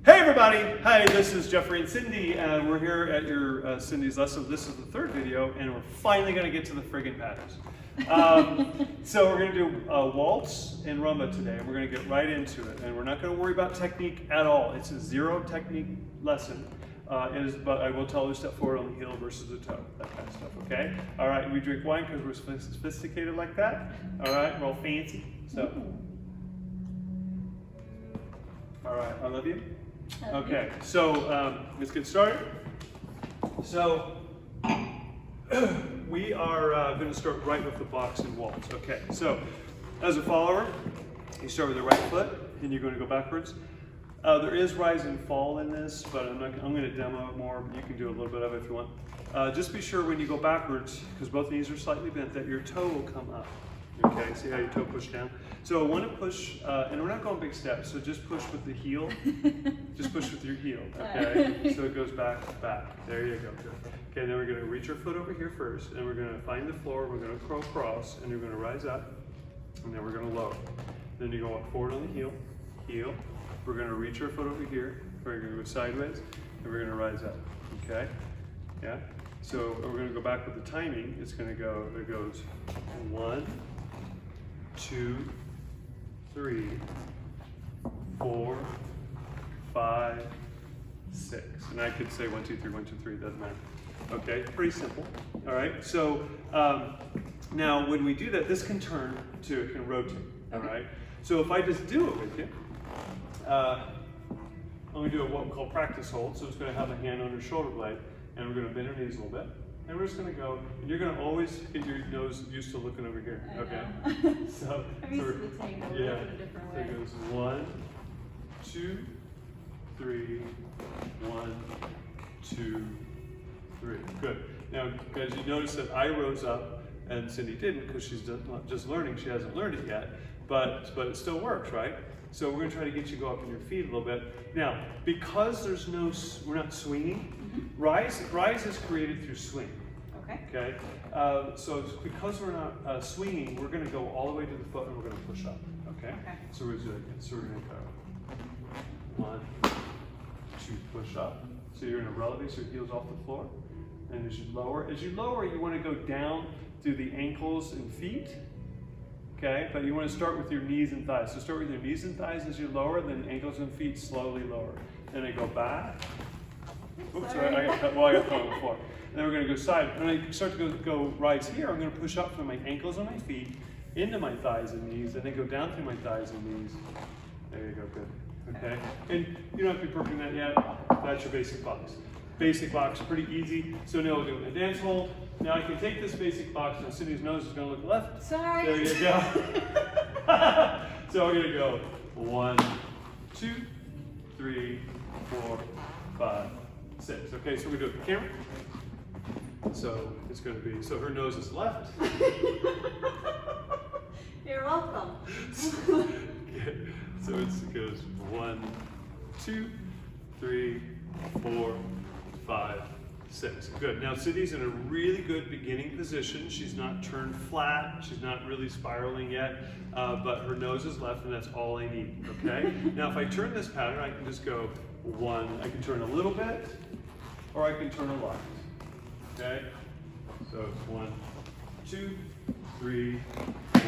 Hey everybody! Hi, this is Jeffrey and Cindy, and we're here at your Cindy's lesson. This is the third video, and we're finally going to get to the friggin' patterns. So we're going to do waltz and rumba today, and we're going to get right into it. And we're not going to worry about technique at all. It's a zero technique lesson, but I will tell you step forward on the heel versus the toe, that kind of stuff. Okay? All right. We drink wine because we're sophisticated like that. All right. We're all fancy. So. All right. I love you. Okay, so let's get started. So we are going to start right with the box and waltz. Okay, so as a follower, you start with the right foot and you're going to go backwards. There is rise and fall in this, but I'm going to demo it more. You can do a little bit of it if you want. Just be sure when you go backwards, because both knees are slightly bent, that your toe will come up. Okay, see how your toe push down? So I want to push, and we're not going big steps, so just push with the heel. Just push with your heel, okay? So it goes back. There you go, good. Okay, then we're going to reach our foot over here first, and we're going to find the floor, we're going to curl across, and we're going to rise up, and then we're going to lower. Then you go up forward on the heel, we're going to reach our foot over here, we're going to go sideways, and we're going to rise up, okay? Yeah? So we're going to go back with the timing. It's going to go, it goes 1, 2, 3, 4, 5, 6. And I could say 1, 2, 3, 1, 2, 3, doesn't matter. Okay, pretty simple. All right, so now when we do that, this can turn to, it can rotate. All right, so if I just do it with you, I'm going to do what we call practice hold. So it's going to have a hand on your shoulder blade, and we're going to bend our knees a little bit. And we're just going to go, and you're going to always get your nose used to looking over here, okay? So, I'm used to the tango, yeah. in a different way. So it goes 1, 2, 3, 1, 2, 3. Good. Now, as you notice that I rose up, and Cindy didn't because she's just learning. She hasn't learned it yet, but it still works, right? So we're going to try to get you to go up on your feet a little bit. Now, because we're not swinging, rise is created through swing. Okay. So because we're not swinging, we're going to go all the way to the foot and we're going to push up. Okay. So we're going to go 1, 2, push up. So you're going to release your heels off the floor, and as you lower, you want to go down through the ankles and feet. Okay, but you want to start with your knees and thighs. So start with your knees and thighs as you lower, then ankles and feet slowly lower. Then I go back. Oops, sorry, I got thrown on the floor. And then we're going to go side. When I start to go rise here, I'm going to push up from my ankles and my feet into my thighs and knees, and then go down through my thighs and knees. There you go, good. Okay, and you don't have to be perfect in that yet. That's your basic box. Basic box, pretty easy. So now we'll do a dance hold. Now I can take this basic box, and Cindy's nose is going to look left. Sorry. There you go. So we're going to go 1, 2, 3, 4, 5, 6. Okay, so we do it with the camera. So it's going to be, so her nose is left. You're welcome. So it goes 1, 2, 3, 4, 5, 6. Good. Now Cindy's in a really good beginning position. She's not turned flat. She's not really spiraling yet, but her nose is left, and that's all I need. Okay. Now if I turn this pattern, I can just go 1. I can turn a little bit, or I can turn a lot. Okay. So it's 1, 2, 3, 4,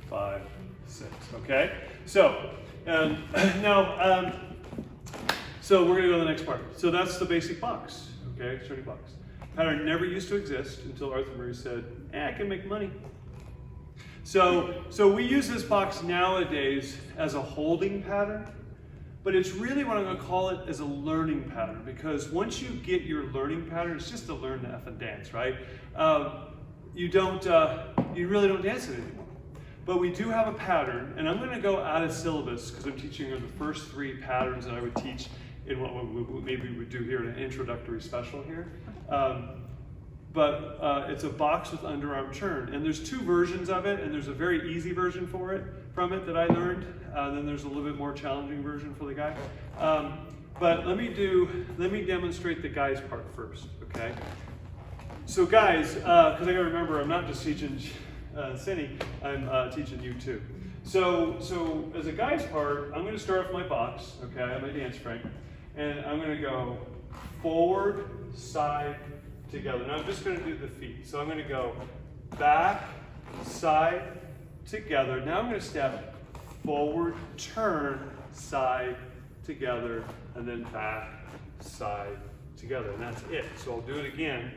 5, 6. Okay. So now. So we're going to go to the next part. So that's the basic box, okay, starting box. Pattern never used to exist until Arthur Murray said, I can make money. So we use this box nowadays as a holding pattern, but it's really what I'm going to call it as a learning pattern, because once you get your learning pattern, it's just to learn the effing dance, right? You really don't dance it anymore. But we do have a pattern, and I'm going to go out of syllabus because I'm teaching you the first 3 patterns that I would teach in what maybe we would do here in an introductory special here. But it's a box with underarm turn, and there's 2 versions of it, and there's a very easy version from it that I learned. Then there's a little bit more challenging version for the guy. But let me demonstrate the guys part first, okay? So guys, because I gotta remember, I'm not just teaching Cindy, I'm teaching you too. So as a guy's part, I'm going to start with my box. Okay, I have my dance frame. and I'm going to go forward, side, together. Now I'm just going to do the feet. So I'm going to go back, side, together. Now I'm going to step forward, turn, side, together, and then back, side, together. And that's it. So I'll do it again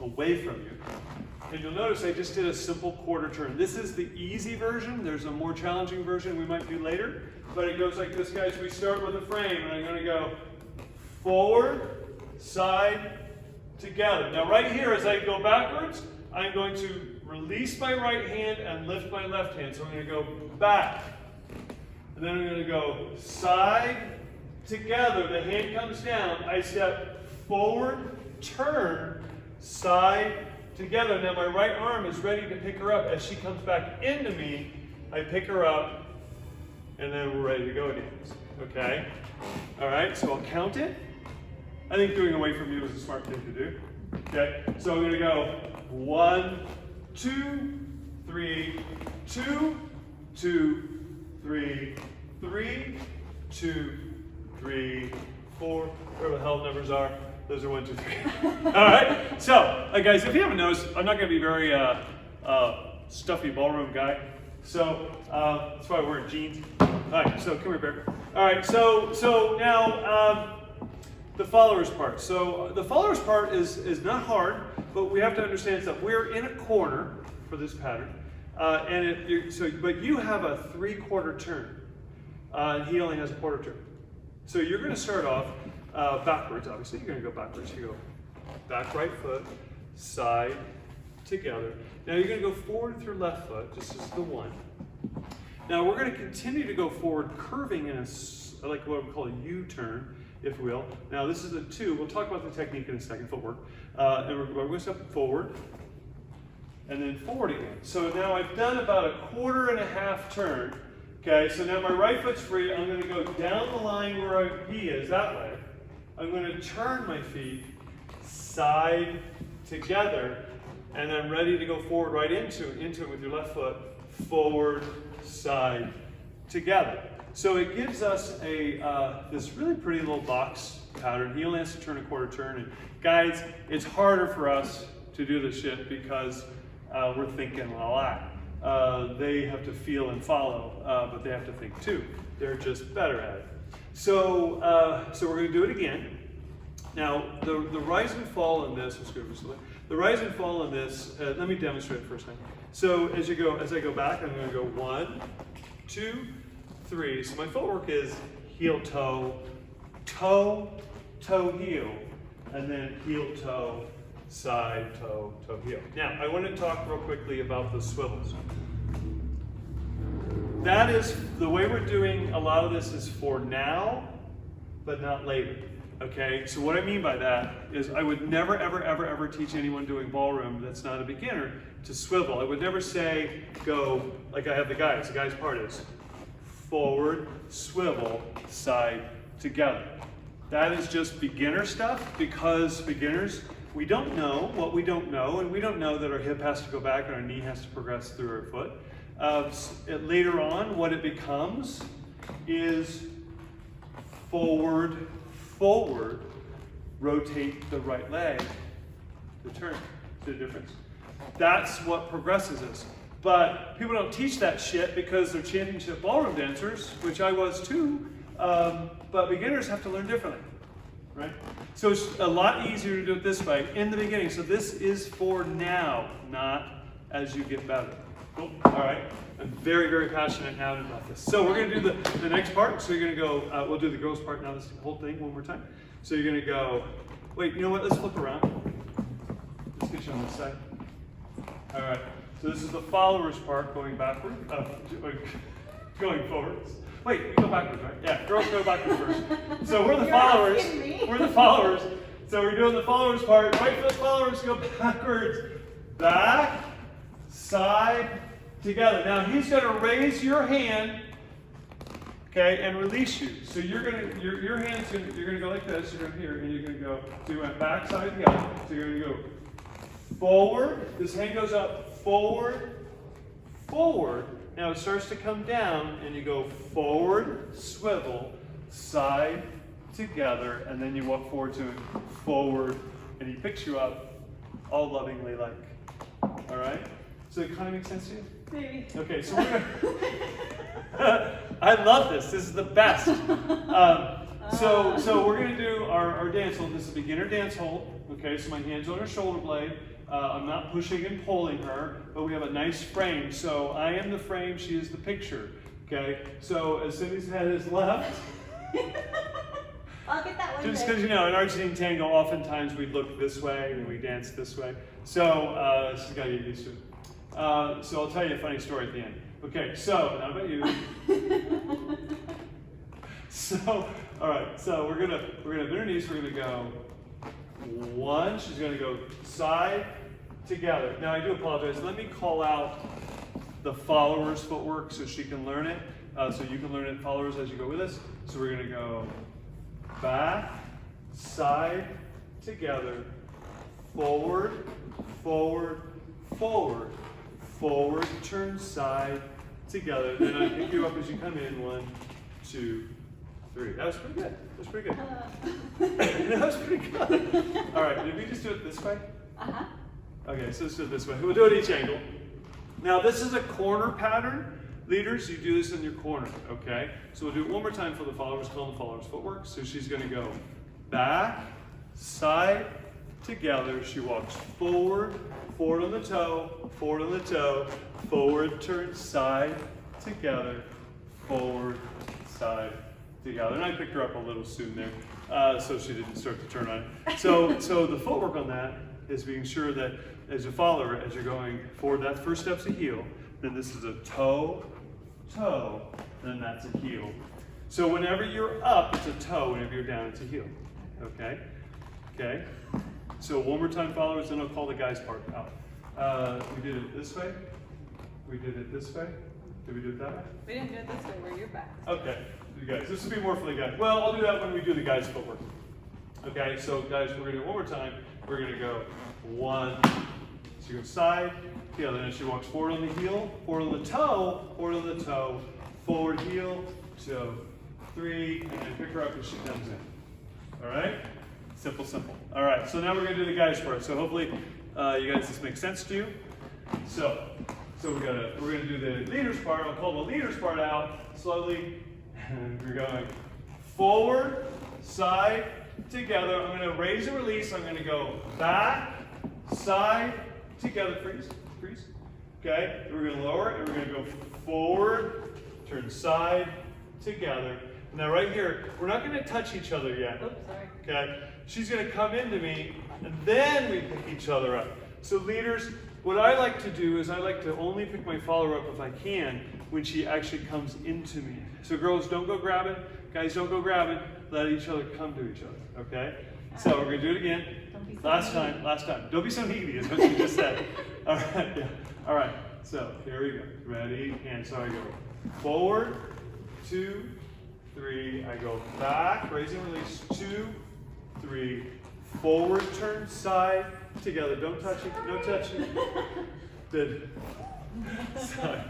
away from you. And you'll notice I just did a simple quarter turn. This is the easy version. There's a more challenging version we might do later. But it goes like this, guys. We start with a frame, and I'm going to go forward, side, together. Now right here, as I go backwards, I'm going to release my right hand and lift my left hand. So I'm going to go back. And then I'm going to go side, together. The hand comes down. I step forward, turn, side, together. Now my right arm is ready to pick her up. As she comes back into me, I pick her up, and then we're ready to go dance. Okay? All right, so I'll count it. I think doing away from you is a smart thing to do. Okay, so I'm going to go 1, 2, 3, 2, 2, 3, 3, 2, 3, 4, whatever the hell numbers are. Those are 1, 2, 3. All right. So, guys, if you haven't noticed, I'm not going to be very stuffy ballroom guy. So that's why I wear jeans. All right. So come here, Bear. All right. So now the followers part. So the followers part is not hard, but we have to understand that we're in a corner for this pattern, but you have a 3/4 turn, and he only has a 1/4 turn. So you're going to start off backwards. Obviously, you're going to go backwards. You go back right foot, side, together. Now you're going to go forward with your left foot, just as the 1. Now we're going to continue to go forward, curving in like what we call a U-turn, if you will. Now this is a 2. We'll talk about the technique in a second, footwork. And we're going to step forward, and then forward again. So now I've done about a 1/4 turn. Okay, so now my right foot's free. I'm going to go down the line where he is, that way. I'm going to turn my feet side, together, and I'm ready to go forward right into it with your left foot. Forward, side, together. So it gives us this really pretty little box pattern. He only has to turn a 1/4 turn. And guys, it's harder for us to do this shit because we're thinking a lot. They have to feel and follow, but they have to think too. They're just better at it. So we're going to do it again. Now, the rise and fall in this, let's go this way. The rise and fall in this, let me demonstrate it first time. So as I go back, I'm going to go 1, 2, 3. So my footwork is heel, toe, toe, toe, heel, and then heel, toe, side, toe, toe, heel. Now, I want to talk real quickly about the swivels. That is, the way we're doing a lot of this is for now, but not later. Okay, so what I mean by that is I would never, ever, ever, ever teach anyone doing ballroom that's not a beginner to swivel. I would never say, go, like I have the guy's part is forward, swivel, side, together. That is just beginner stuff because beginners, we don't know what we don't know, and we don't know that our hip has to go back and our knee has to progress through our foot. Later on, what it becomes is forward, forward, rotate the right leg, the turn, the difference. That's what progresses us. But people don't teach that shit because they're championship ballroom dancers, which I was too, but beginners have to learn differently, right? So it's a lot easier to do it this way in the beginning. So this is for now, not as you get better. Cool. All right. I'm very, very passionate now about this. So we're going to do the next part. So you're going to go, we'll do the girls part now, this whole thing one more time. So you're going to go, wait, you know what? Let's flip around. Let's get you on this side. All right. So this is the followers part, going backward, going forwards. Wait, you go backwards, right? Yeah, girls go backwards first. So we're the followers. We're the followers. So we're doing the followers part. Right foot followers go backwards, back, side, together. Now he's going to raise your hand, okay, and release you. So you're going to your hand's going to you're going to go like this. You're going to here, and you're going to go. So you went back, side, together. So you're going to go forward. This hand goes up. Forward, forward. Now it starts to come down, and you go forward, swivel, side, together, and then you walk forward to him, forward, and he picks you up, all lovingly like. All right? So it kind of makes sense to you? Maybe. Okay, so we're gonna, I love this. This is the best. So we're gonna do our dance hold. This is a beginner dance hold. Okay, so my hand's on her shoulder blade. I'm not pushing and pulling her, but we have a nice frame. So I am the frame, she is the picture. Okay, so as Cindy's head is left, I'll get that one. just because you know, in Argentine Tango, oftentimes we look this way and we dance this way. So she's got to get used to it. So I'll tell you a funny story at the end. Okay, so how about you? So, all right. So we're gonna bend her knees. We're gonna go one. She's gonna go side together. Now I do apologize. Let me call out the followers' footwork so she can learn it. So you can learn it, followers, as you go with us. So we're gonna go back, side, together, forward, forward, forward, forward, turn, side, together. Then I pick you up as you come in. 1, 2, 3. That was pretty good. That was pretty good. That was pretty good. All right, did we just do it this way? Uh-huh. Okay, so let's do it this way. We'll do it each angle. Now this is a corner pattern. Leaders, you do this in your corner, okay? So we'll do it one more time for the followers, call them the followers footwork. So she's gonna go back, side, together. She walks forward, forward on the toe, forward on the toe, forward, turn, side, together, forward, side, together. And I picked her up a little soon there, so she didn't start to turn on. So the footwork on that is being sure that as a follower, as you're going forward, that first step's a heel, then this is a toe, toe, and then that's a heel. So whenever you're up, it's a toe. Whenever you're down, it's a heel. Okay? Okay? So one more time, followers, then I'll call the guys part out. We did it this way. We did it this way. Did we do it that way? We didn't do it this way where you're back. Okay, you guys. This will be more for the guys. Well, I'll do that when we do the guys' footwork. Okay, so guys, we're gonna do it one more time. We're gonna go 1. So you go side, together, and she walks forward on the heel, forward on the toe, forward heel, toe, 3, and then pick her up as she comes in. All right? Simple, simple. All right, so now we're gonna do the guys part. So hopefully you guys, this makes sense to you. So we're gonna do the leaders part. I'll call the leaders part out slowly, and we're going forward, side, together. I'm gonna raise and release. I'm gonna go back, side, together, freeze. Okay, we're gonna lower and we're gonna go forward, turn side, together. Now right here, we're not gonna touch each other yet. Oops, sorry. Okay, she's gonna come into me and then we pick each other up. So leaders, what I like to do is I like to only pick my follower up if I can when she actually comes into me. So girls, don't go grab it. Guys, don't go grab it. Let each other come to each other, okay? So we're gonna do it again. Last time. Don't be so needy is what you just said. All right, yeah. All right, so here we go. Ready, and so I go forward, 2, 3. I go back, raise and release, 2, 3. Forward, turn, side, together. Don't touch it, no touching. Good. Side,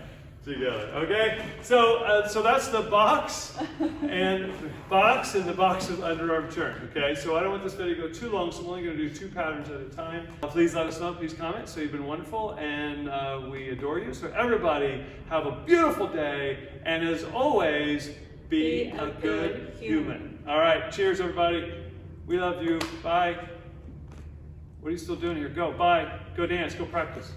together. Okay, so that's the box and the box of underarm turn. Okay, so I don't want this video to go too long, so I'm only going to do 2 patterns at a time. Please let us know. Please comment. So you've been wonderful, and we adore you. So everybody, have a beautiful day, and as always, be a good human. All right, cheers, everybody. We love you. Bye. What are you still doing here? Go. Bye. Go dance. Go practice.